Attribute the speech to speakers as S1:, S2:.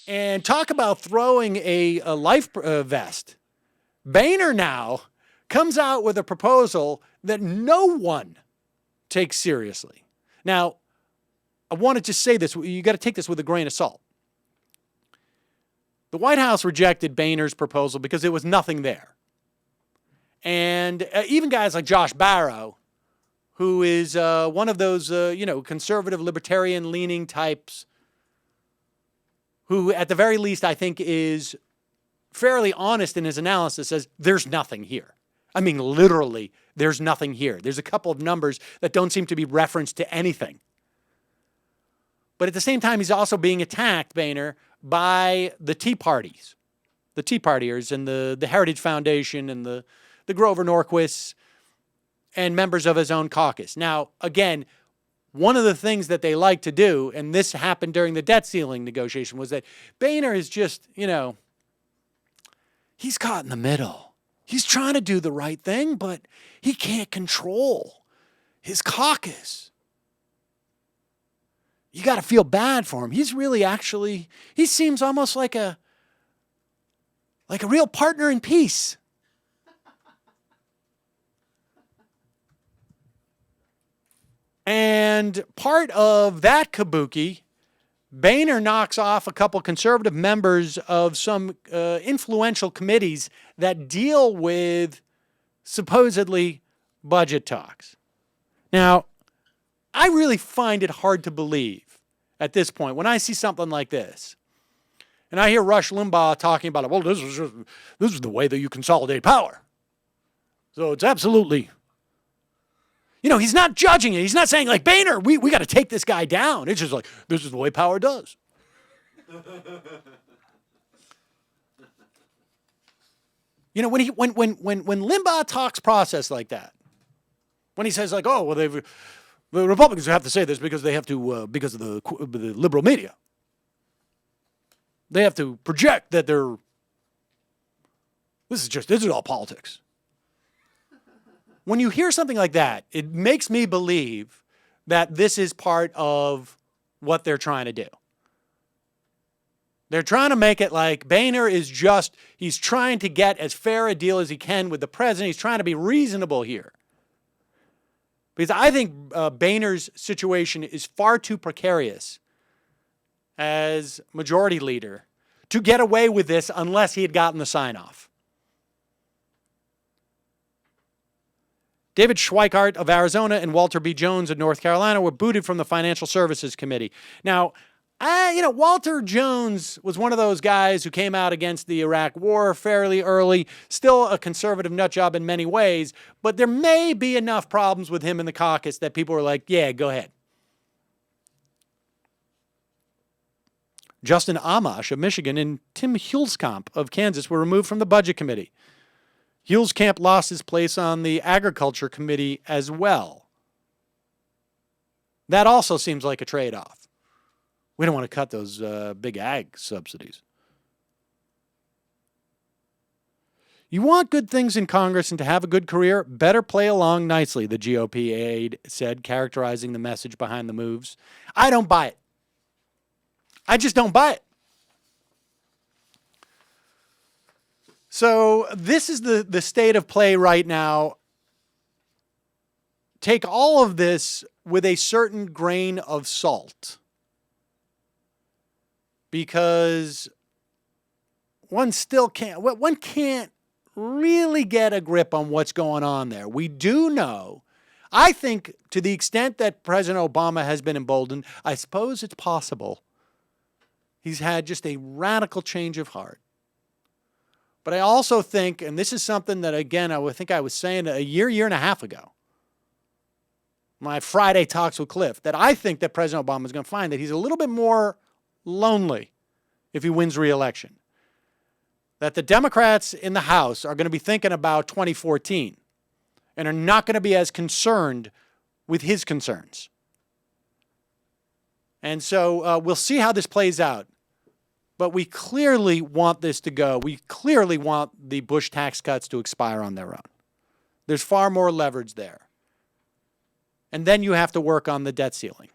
S1: And talk about throwing a life vest. Boehner now comes out with a proposal that no one takes seriously. Now, I want to just say this. You got to take this with a grain of salt. The White House rejected Boehner's proposal because there was nothing there. And even guys like Josh Barro, who is one of those, conservative, libertarian-leaning types, who at the very least I think is fairly honest in his analysis, says there's nothing here. I mean, literally, there's nothing here. There's a couple of numbers that don't seem to be referenced to anything. But at the same time, he's also being attacked, Boehner, by the Tea Parties, the Tea Partiers and the Heritage Foundation and the Grover Norquists and members of his own caucus. Now, again, one of the things that they like to do, and this happened during the debt ceiling negotiation, was that Boehner is just, he's caught in the middle. He's trying to do the right thing, but he can't control his caucus. You got to feel bad for him. He's really he seems almost like a real partner in peace. And part of that kabuki, Boehner knocks off a couple conservative members of some influential committees that deal with supposedly budget talks. Now, I really find it hard to believe at this point when I see something like this. And I hear Rush Limbaugh talking about it. Well, this is the way that you consolidate power. So it's absolutely... he's not judging it. He's not saying, like, Boehner, we got to take this guy down. It's just like, this is the way power does. When Limbaugh talks process like that, when he says, like, oh, well, the Republicans have to say this because they have to, because of the liberal media. They have to project that this is all politics. When you hear something like that, it makes me believe that this is part of what they're trying to do. They're trying to make it like Boehner is he's trying to get as fair a deal as he can with the president. He's trying to be reasonable here. Because I think Boehner's situation is far too precarious as majority leader to get away with this unless he had gotten the sign-off. David Schweikart of Arizona and Walter B. Jones of North Carolina were booted from the Financial Services Committee. Now, Walter Jones was one of those guys who came out against the Iraq War fairly early, still a conservative nutjob in many ways, but there may be enough problems with him in the caucus that people were like, yeah, go ahead. Justin Amash of Michigan and Tim Hulskamp of Kansas were removed from the Budget Committee. Hulskamp lost his place on the Agriculture Committee as well. That also seems like a trade-off. We don't want to cut those big ag subsidies. You want good things in Congress and to have a good career? Better play along nicely, the GOP aide said, characterizing the message behind the moves. I don't buy it. I just don't buy it. So this is the state of play right now. Take all of this with a certain grain of salt, because one can't really get a grip on what's going on there. We do know, I think, to the extent that President Obama has been emboldened, I suppose it's possible he's had just a radical change of heart. But I also think, and this is something that, again, I think I was saying a year and a half ago, my Friday talks with Cliff, that I think that President Obama is going to find that he's a little bit more lonely if he wins re-election. That the Democrats in the House are going to be thinking about 2014 and are not going to be as concerned with his concerns. And so we'll see how this plays out. But we clearly want this to go. We clearly want the Bush tax cuts to expire on their own. There's far more leverage there. And then you have to work on the debt ceiling.